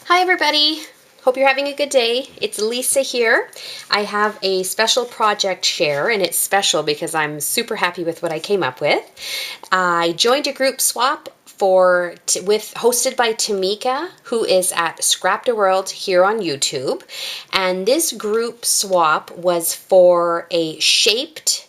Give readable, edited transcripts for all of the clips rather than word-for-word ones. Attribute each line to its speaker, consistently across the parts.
Speaker 1: Hi everybody! Hope you're having a good day. It's Lisa here. I have a special project share, and it's special because I'm super happy with what I came up with. I joined a group swap hosted by Tamika, who is at Scrapdaworld here on YouTube. And this group swap was for a shaped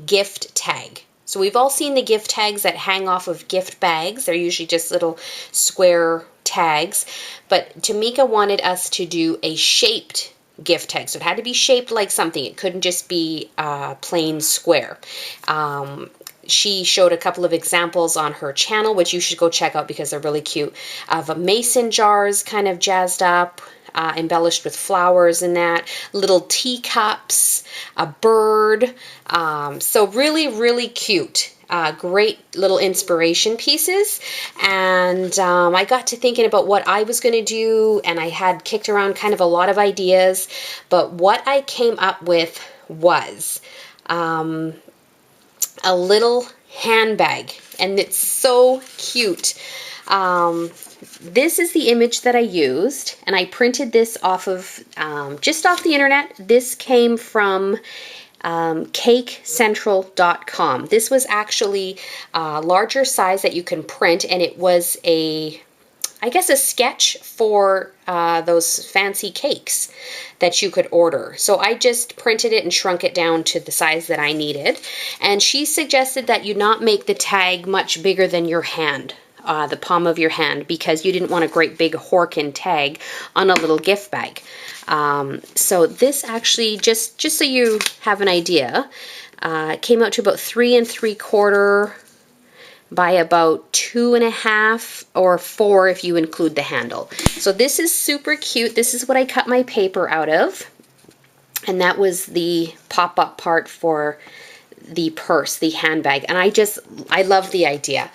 Speaker 1: gift tag. So we've all seen the gift tags that hang off of gift bags. They're usually just little square tags. But Tamika wanted us to do a shaped gift tag. So it had to be shaped like something. It couldn't just be plain square. She showed a couple of examples on her channel, which you should go check out because they're really cute, of mason jars kind of jazzed up, embellished with flowers and that, little teacups, a bird. So really, really cute. Great little inspiration pieces. And I got to thinking about what I was going to do, and I had kicked around kind of a lot of ideas. But what I came up with was a little handbag, and it's so cute. This is the image that I used, and I printed this off of just off the internet. This came from cakecentral.com. This was actually a larger size that you can print, and it was I guess a sketch for those fancy cakes that you could order. So I just printed it and shrunk it down to the size that I needed. And she suggested that you not make the tag much bigger than your hand, the palm of your hand, because you didn't want a great big Horkin tag on a little gift bag. So this actually, just so you have an idea, came out to about 3 3/4 by about 2.5 or 4 if you include the handle. So this is super cute. This is what I cut my paper out of, and that was the pop-up part for the purse, the handbag, and I love the idea.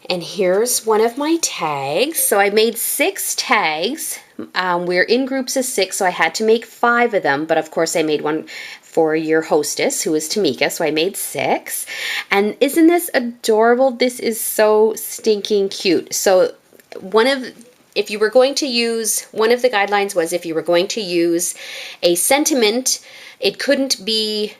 Speaker 1: And here's one of my tags. So I made 6 tags. We're in groups of 6, so I had to make 5 of them, but of course I made one for your hostess, who is Tamika, so I made 6. And isn't this adorable? This is so stinking cute. So one of the guidelines was if you were going to use a sentiment, it couldn't be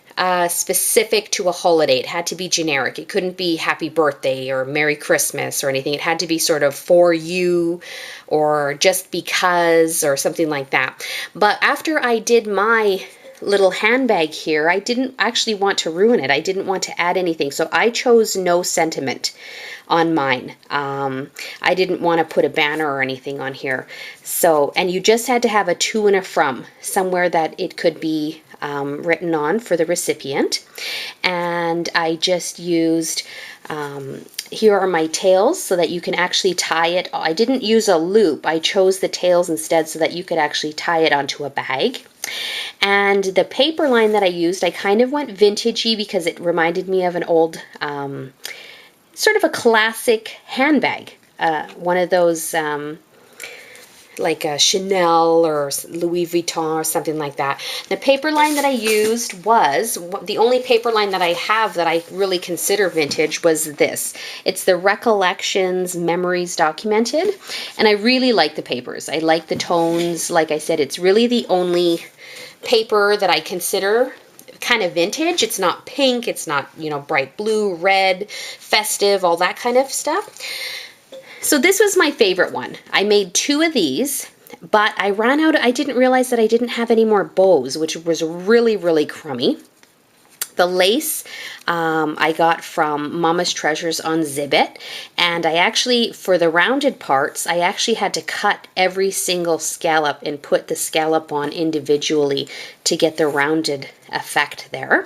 Speaker 1: specific to a holiday. It had to be generic. It couldn't be happy birthday or Merry Christmas or anything. It had to be sort of for you or just because or something like that. But after I did my little handbag here, I didn't actually want to ruin it. I didn't want to add anything. So I chose no sentiment on mine. I didn't want to put a banner or anything on here. So, and you just had to have a to and a from, somewhere that it could be written on for the recipient. And I just used, here are my tails so that you can actually tie it. I didn't use a loop. I chose the tails instead so that you could actually tie it onto a bag. And the paper line that I used, I kind of went vintagey because it reminded me of an old, sort of a classic handbag. One of those, like a Chanel or Louis Vuitton or something like that. The paper line that I used was, the only paper line that I have that I really consider vintage was this. It's the Recollections Memories Documented, and I really like the papers. I like the tones. Like I said, it's really the only paper that I consider kind of vintage. It's not pink, it's not, bright blue, red, festive, all that kind of stuff. So this was my favorite one. I made 2 of these, but I didn't realize that I didn't have any more bows, which was really, really crummy. The lace I got from Mama's Treasures on Zibbit, and I actually, for the rounded parts, I actually had to cut every single scallop and put the scallop on individually to get the rounded effect there.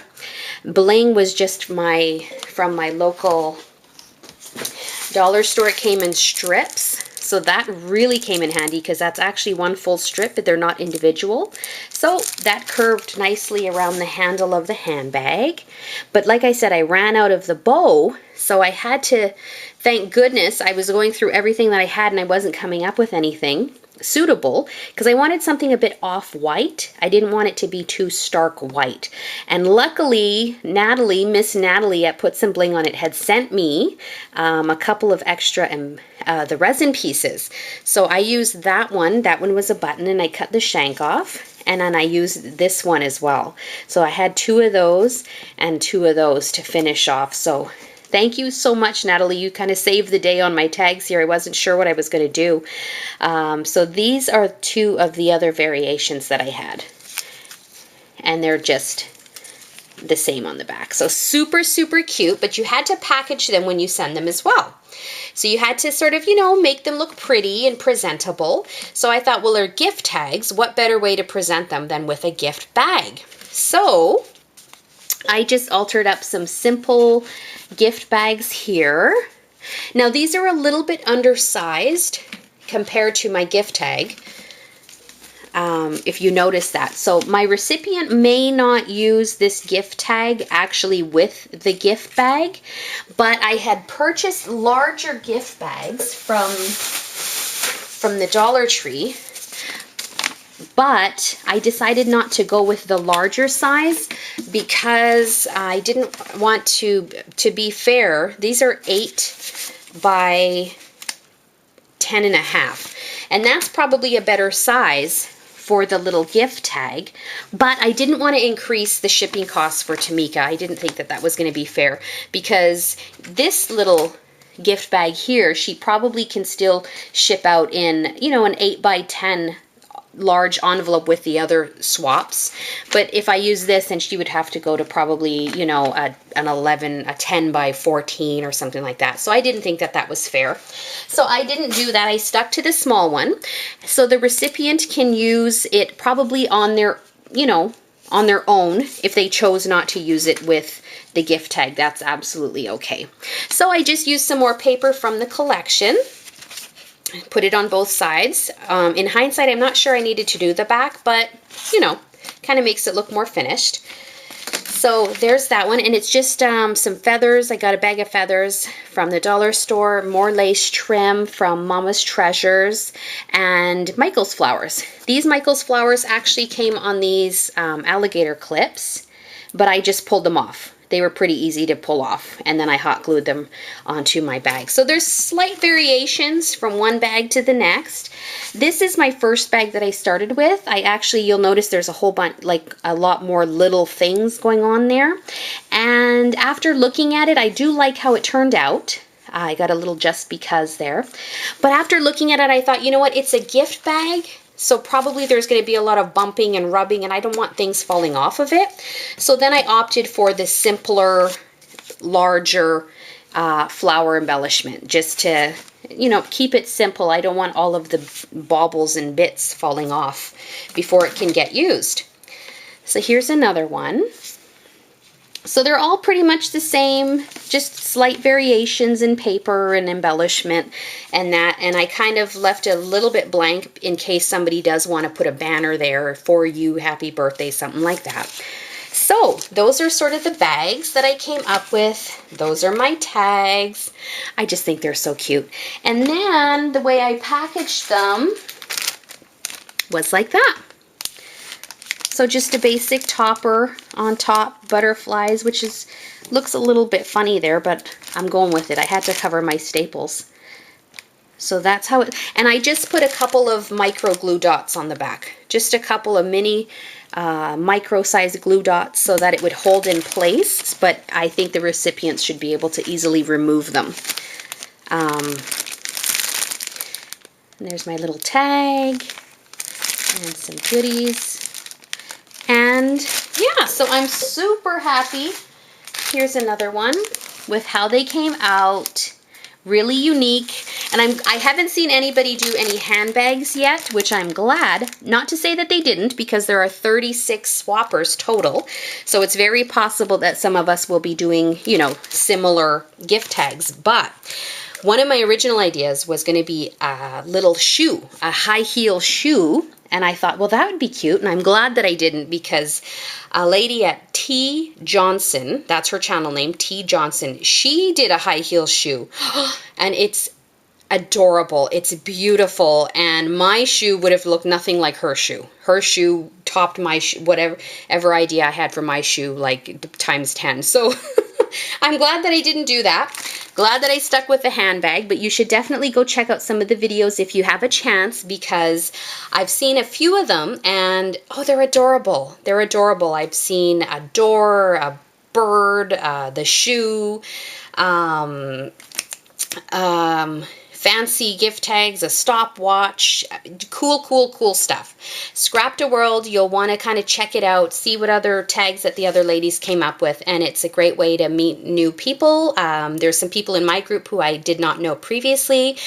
Speaker 1: Bling was just from my local dollar store. It came in strips, so that really came in handy because that's actually one full strip, but they're not individual. So that curved nicely around the handle of the handbag. But like I said, I ran out of the bow, so I had to, thank goodness, I was going through everything that I had and I wasn't coming up with anything. suitable because I wanted something a bit off-white. I didn't want it to be too stark white. And luckily, Miss Natalie at Put Some Bling on It had sent me a couple of extra the resin pieces. So I used that one. That one was a button, and I cut the shank off. And then I used this one as well. So I had 2 of those and 2 of those to finish off. So thank you so much, Natalie. You kind of saved the day on my tags here. I wasn't sure what I was going to do. So these are 2 of the other variations that I had. And they're just the same on the back. So super, super cute, but you had to package them when you send them as well. So you had to sort of, make them look pretty and presentable. So I thought, well, they're gift tags. What better way to present them than with a gift bag? So I just altered up some simple gift bags here. Now these are a little bit undersized compared to my gift tag. If you notice that. So my recipient may not use this gift tag actually with the gift bag, but I had purchased larger gift bags from the Dollar Tree, but I decided not to go with the larger size because I didn't want to be fair, these are 8 by 10.5, and that's probably a better size for the little gift tag, but I didn't want to increase the shipping costs for Tamika. I didn't think that that was going to be fair because this little gift bag here, she probably can still ship out in, an 8 by 10 large envelope with the other swaps. But if I use this, then she would have to go to probably, an 10 by 14 or something like that. So I didn't think that that was fair. So I didn't do that. I stuck to the small one. So the recipient can use it probably on their, on their own if they chose not to use it with the gift tag. That's absolutely okay. So I just used some more paper from the collection. Put it on both sides. In hindsight, I'm not sure I needed to do the back, but, kind of makes it look more finished. So there's that one, and it's just some feathers. I got a bag of feathers from the dollar store, more lace trim from Mama's Treasures, and Michael's flowers. These Michael's flowers actually came on these alligator clips, but I just pulled them off. They were pretty easy to pull off, and then I hot glued them onto my bag. So there's slight variations from one bag to the next. This is my first bag that I started with. You'll notice there's a whole bunch, like a lot more little things going on there. And after looking at it, I do like how it turned out. I got a little just because there. But after looking at it, I thought, you know what, it's a gift bag. So probably there's going to be a lot of bumping and rubbing, and I don't want things falling off of it. So then I opted for the simpler, larger flower embellishment, just to, keep it simple. I don't want all of the baubles and bits falling off before it can get used. So here's another one. So they're all pretty much the same, just slight variations in paper and embellishment and that. And I kind of left a little bit blank in case somebody does want to put a banner there for you, happy birthday, something like that. So those are sort of the bags that I came up with. Those are my tags. I just think they're so cute. And then the way I packaged them was like that. So just a basic topper on top, butterflies, which looks a little bit funny there, but I'm going with it. I had to cover my staples. So that's how it, and I just put a couple of micro glue dots on the back. Just a couple of mini micro-sized glue dots so that it would hold in place, but I think the recipients should be able to easily remove them. And there's my little tag and some goodies. And yeah, so I'm super happy. Here's another one with how they came out. Really unique. And I haven't seen anybody do any handbags yet, which I'm glad. Not to say that they didn't, because there are 36 swappers total. So it's very possible that some of us will be doing, similar gift tags. But one of my original ideas was going to be a little shoe, a high heel shoe. And I thought, well, that would be cute. And I'm glad that I didn't, because a lady at T. Johnson, that's her channel name, T. Johnson, she did a high heel shoe. And it's adorable. It's beautiful, and my shoe would have looked nothing like her shoe. Her shoe topped my shoe, whatever idea I had for my shoe, like times 10. So I'm glad that I didn't do that. Glad that I stuck with the handbag, but you should definitely go check out some of the videos if you have a chance, because I've seen a few of them, and oh, they're adorable. They're adorable. I've seen a door, a bird, the shoe, fancy gift tags, a stopwatch, cool stuff. Scrapdaworld, you'll want to kind of check it out, see what other tags that the other ladies came up with, and it's a great way to meet new people. There's some people in my group who I did not know previously.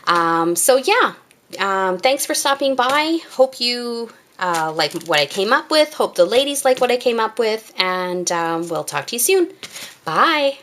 Speaker 1: So yeah, thanks for stopping by. Hope you like what I came up with. Hope the ladies like what I came up with, and we'll talk to you soon. Bye.